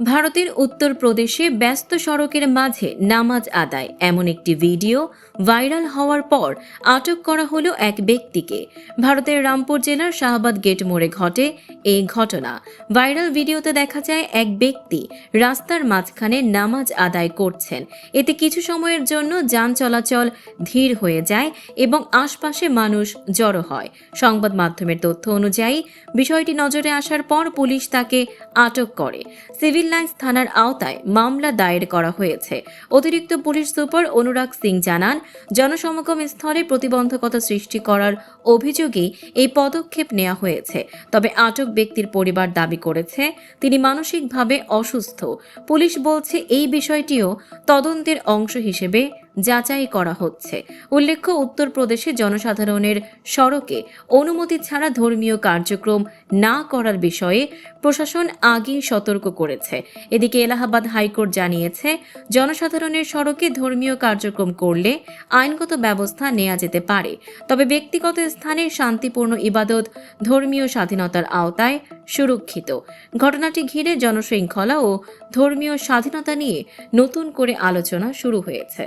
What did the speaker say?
ভারতের উত্তরপ্রদেশে ব্যস্ত সড়কের মাঝে নামাজ আদায় এমন একটি ভিডিও ভাইরাল হওয়ার পর আটক করা হলো এক ব্যক্তিকে। ভারতের রামপুর জেলার শাহবাদ গেট মোড়ে ঘটে এই ঘটনা। ভাইরাল ভিডিওতে দেখা যায় এক ব্যক্তি রাস্তার মাঝখানে নামাজ আদায় করছেন। এতে কিছু সময়ের জন্য যান চলাচল ধীর হয়ে যায় এবং আশপাশে মানুষ জড়ো হয়। সংবাদ মাধ্যমের তথ্য অনুযায়ী বিষয়টি নজরে আসার পর পুলিশ তাকে আটক করে। সিভিল লাইন্স থানার আওতায় মামলা দায়ের করা হয়েছে। অতিরিক্ত পুলিশ সুপার অনুরাগ সিং জানান, জনসমাগম স্থলে প্রতিবন্ধকতা সৃষ্টি করার অভিযোগে এই পদক্ষেপ নেওয়া হয়েছে। তবে আটক ব্যক্তির পরিবার দাবি করেছে তিনি মানসিকভাবে অসুস্থ। পুলিশ বলছে এই বিষয়টিও তদন্তের অংশ হিসেবে যাচাই করা হচ্ছে। উল্লেখ্য, উত্তরপ্রদেশে জনসাধারণের সড়কে অনুমতি ছাড়া ধর্মীয় কার্যক্রম না করার বিষয়ে প্রশাসন আগেই সতর্ক করেছে। এদিকে এলাহাবাদ হাইকোর্ট জানিয়েছে, জনসাধারণের সড়কে ধর্মীয় কার্যক্রম করলে আইনগত ব্যবস্থা নেওয়া যেতে পারে। তবে ব্যক্তিগত স্থানে শান্তিপূর্ণ ইবাদত ধর্মীয় স্বাধীনতার আওতায় সুরক্ষিত। ঘটনাটি ঘিরে জনশৃঙ্খলা ও ধর্মীয় স্বাধীনতা নিয়ে নতুন করে আলোচনা শুরু হয়েছে।